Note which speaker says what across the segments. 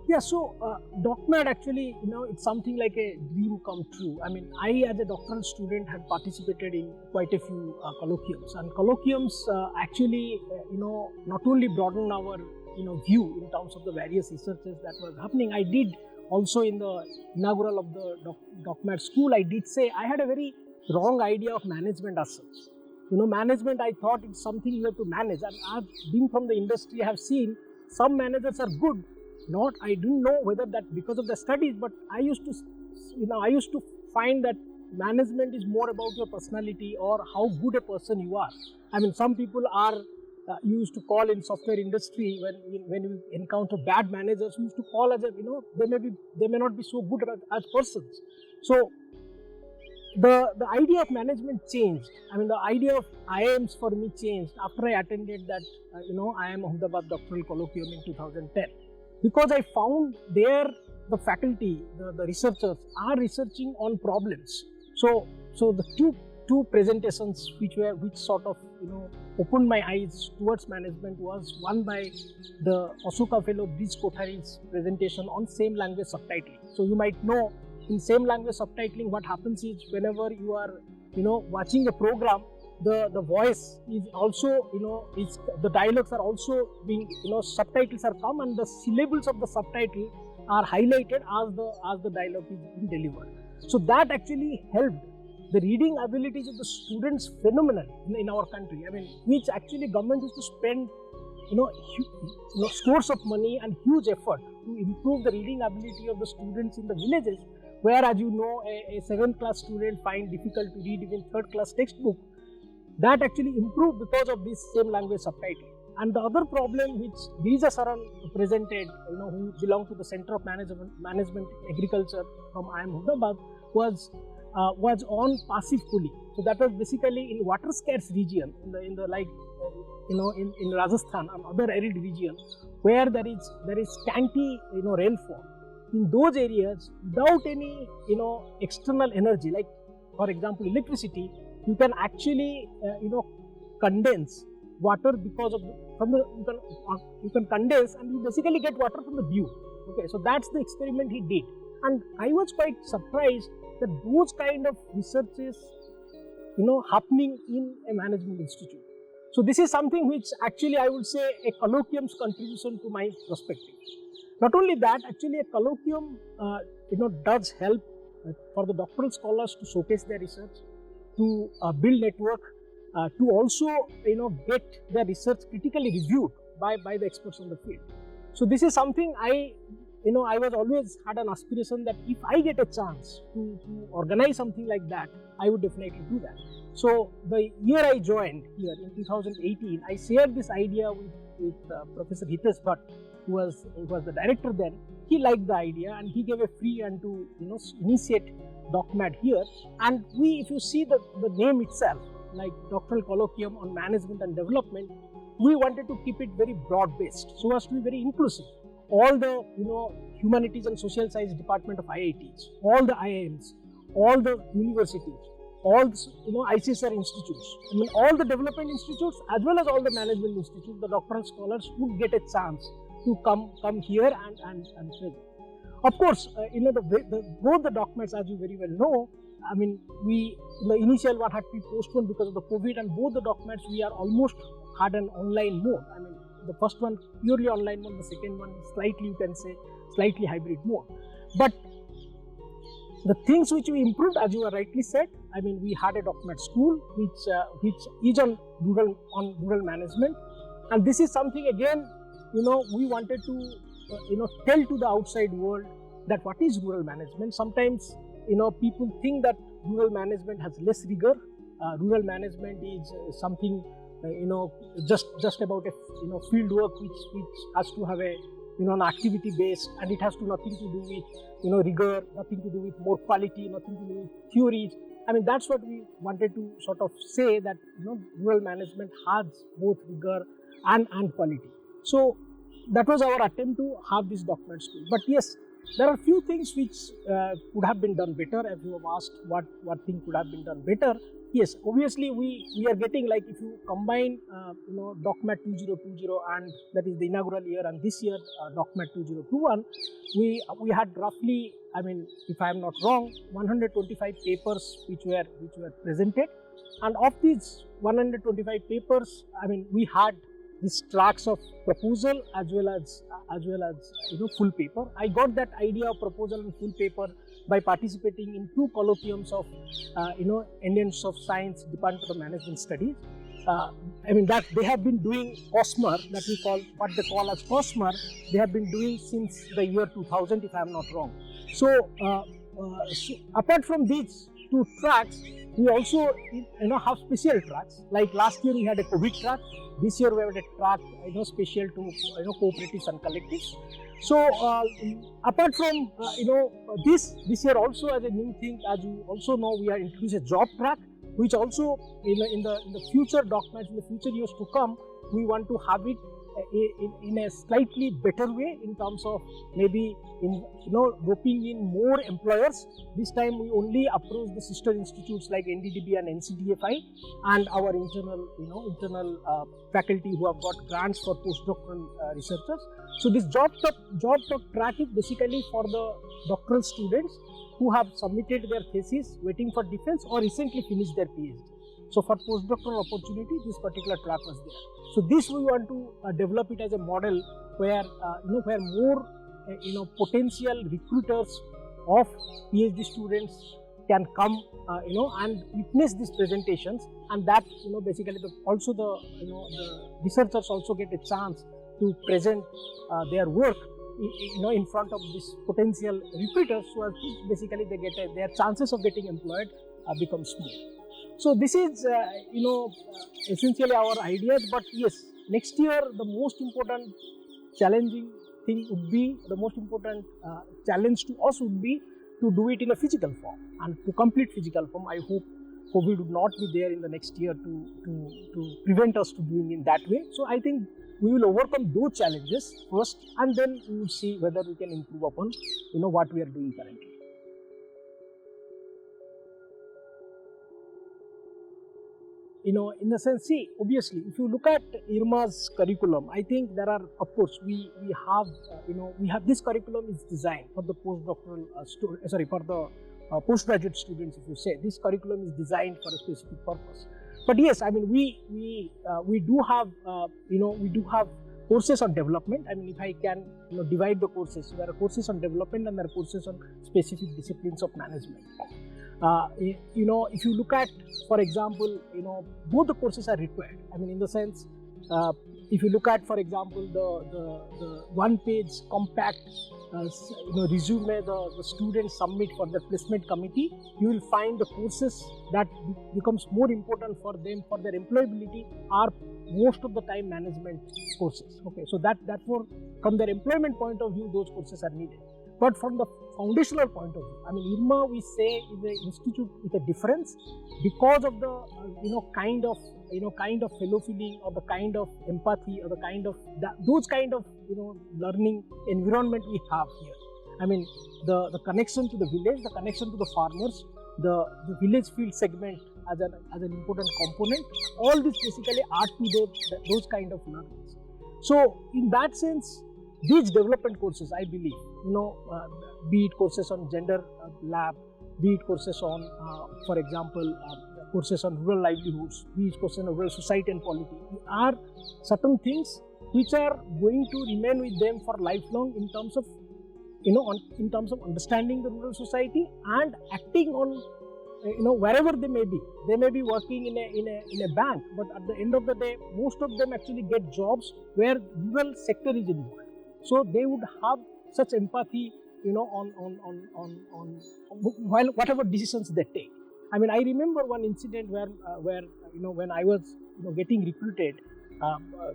Speaker 1: Yeah, so DOCMAD actually, it's something like a dream come true. I mean, I as a doctoral student had participated in quite a few colloquiums, and colloquiums actually, not only broaden our, view in terms of the various researches that was happening. I did also in the inaugural of the DOCMAD school, I did say I had a very wrong idea of management as such. Management, I thought it's something you have to manage, and I've been from the industry, I have seen some managers are good. I didn't know whether that because of the studies, but I used to find that management is more about your personality or how good a person you are. I mean, some people are, you used to call in software industry when you encounter bad managers, you used to call as they may not be so good as persons. So the idea of management changed. I mean, the idea of IIMs for me changed after I attended that, IIM Ahmedabad doctoral colloquium in 2010. Because I found there the faculty, the researchers are researching on problems. So the two presentations which sort of opened my eyes towards management was one by the Ashoka Fellow Bridge Kothari's presentation on same language subtitling. So you might know in same language subtitling what happens is whenever you are watching a program, the voice is also, the dialogues are also being, subtitles are come and the syllables of the subtitle are highlighted as the dialogue is being delivered. So that actually helped the reading abilities of the students phenomenal in our country. I mean, which actually government used to spend, scores of money and huge effort to improve the reading ability of the students in the villages, where, as you know, a 7th class student find difficult to read even 3rd class textbook. That actually improved because of this same language subtitling. And the other problem which Girija Saran presented, who belonged to the Center of Management Agriculture from IIM Ahmedabad, was on passive cooling. So that was basically in water scarce region, in Rajasthan and other arid region where there is scanty rainfall. In those areas, without any external energy, like for example electricity, you can actually condense water because of you can condense and you basically get water from the dew. Okay, so that's the experiment he did, and I was quite surprised that those kind of researches happening in a management institute. So this is something which actually I would say a colloquium's contribution to my perspective. Not only that, actually a colloquium does help for the doctoral scholars to showcase their research, to build network, to also get their research critically reviewed by the experts on the field. So this is something I was always had an aspiration that if I get a chance to organize something like that, I would definitely do that. So the year I joined here in 2018, I shared this idea with Professor Hitesh Bhatt, who was the director then. He liked the idea and he gave a free hand to initiate DOCMAD here. And if you see the name itself, like Doctoral Colloquium on Management and Development, we wanted to keep it very broad-based, so as to be very inclusive. All the humanities and social science department of IITs, all the IIMs, all the universities, all ICSR institutes, I mean all the development institutes as well as all the management institutes, the doctoral scholars would get a chance to come here and present. Of course, both the DOCMADs, as you very well know, I mean, the initial one had to be postponed because of the COVID, and both the DOCMADs we are almost had an online mode. I mean, the first one purely online mode, the second one slightly, you can say, slightly hybrid mode. But the things which we improved, as you rightly said, I mean, we had a DOCMAD school which is on rural management, and this is something again, we wanted to tell to the outside world that what is rural management. Sometimes people think that rural management has less rigor. Rural management is something just about a field work which has to have a an activity based, and it has to nothing to do with rigor, nothing to do with more quality, nothing to do with theories. I mean, that's what we wanted to sort of say, that rural management has both rigor and quality. So that was our attempt to have this DOCMAD school. But yes, there are few things which could have been done better. As you have asked, what thing could have been done better? Yes, obviously we are getting, like, if you combine DOCMAD 2020 and that is the inaugural year, and this year DOCMAD 2021, we had roughly, I mean, if I am not wrong, 125 papers which were presented, and of these 125 papers, I mean, we had these tracks of proposal as well as full paper. I got that idea of proposal and full paper by participating in 2 colloquiums of Indian of Science Department of Management Studies. I mean, that they have been doing COSMR, that we call, what they call as COSMR, they have been doing since the year 2000, if I am not wrong. So, so apart from these 2 tracks, we also have special tracks. Like last year we had a COVID track. This year we have a track special to cooperatives and collectives. So apart from this year also, as a new thing, as you also know, we are introduced a job track, which also in the future DOCMAD, in the future years to come, we want to have it in a slightly better way, in terms of maybe roping in more employers. This time we only approach the sister institutes like NDDB and NCDFI and our internal faculty who have got grants for postdoctoral researchers. So this job talk track is basically for the doctoral students who have submitted their thesis, waiting for defense, or recently finished their PhD. So for postdoctoral opportunity, this particular track was there. So this we want to develop it as a model where where more potential recruiters of PhD students can come and witness these presentations, and that basically also the researchers also get a chance to present their work in front of these potential recruiters, so as basically they get their chances of getting employed become small. So this is essentially our ideas. But yes, next year the most important challenging thing would be, the most important challenge to us would be to do it in a physical form and to complete physical form. I hope COVID would not be there in the next year to prevent us to doing in that way. So I think we will overcome those challenges first, and then we will see whether we can improve upon what we are doing currently. In the sense, see, obviously, if you look at IRMA's curriculum, I think there are, of course, we have this curriculum is designed for the postdoctoral for the postgraduate students. If you say this curriculum is designed for a specific purpose, but yes, I mean we do have courses on development. I mean, if I can divide the courses, so there are courses on development and there are courses on specific disciplines of management. If you look at, for example, both the courses are required. I mean, in the sense, if you look at, for example, the one-page compact resume the students submit for the placement committee, you will find the courses that becomes more important for them for their employability are most of the time management courses. Okay, so therefore from their employment point of view, those courses are needed. But from the foundational point of view, I mean, IRMA we say is an institute with a difference because of the kind of fellow feeling, or the kind of empathy, or the kind of those kind of learning environment we have here. I mean, the connection to the village, the connection to the farmers, the village field segment as an important component. All this basically add to those kind of learnings. So in that sense, these development courses, I believe, be it courses on gender lab, be it courses on, for example, courses on rural livelihoods, be it courses on rural society and polity, are certain things which are going to remain with them for lifelong in terms of, in terms of understanding the rural society and acting on, wherever they may be. They may be working in a bank, but at the end of the day, most of them actually get jobs where rural sector is involved. So they would have such empathy, on while whatever decisions they take. I mean, I remember one incident where when I was getting recruited,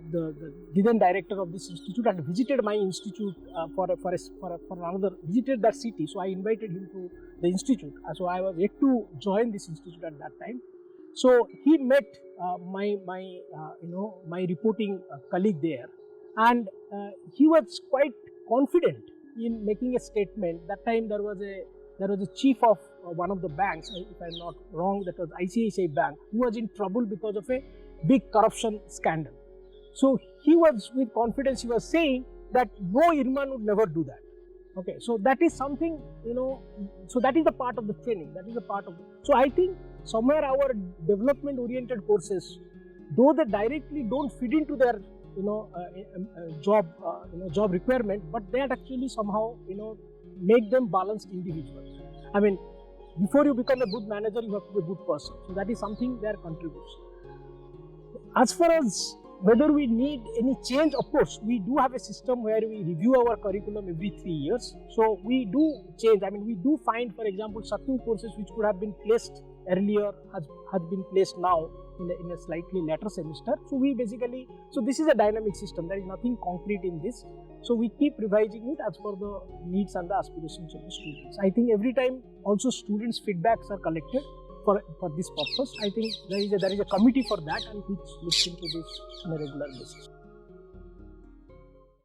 Speaker 1: the then director of this institute had visited my institute for another, visited that city. So I invited him to the institute. So I was yet to join this institute at that time. So he met my reporting colleague there, and he was quite confident in making a statement. That time there was a chief of one of the banks, if I'm not wrong, that was ICICI Bank, who was in trouble because of a big corruption scandal. So he was, with confidence, he was saying that no IRMA would never do that. Okay, so that is something, so that is the part of the training, that is a part of it. So I think somewhere our development oriented courses, though they directly don't fit into their job requirement, but that actually somehow make them balanced individuals. I mean, before you become a good manager, you have to be a good person. So that is something there contributes. As far as whether we need any change, of course, we do have a system where we review our curriculum every 3 years. So we do change. I mean, we do find, for example, certain courses which could have been placed earlier has been placed now in a slightly later semester. So we basically, so this is a dynamic system. There is nothing concrete in this. So we keep revising it as per the needs and the aspirations of the students. I think every time also students' feedbacks are collected for this purpose. I think there is a committee for that, and which looks into this on a regular basis.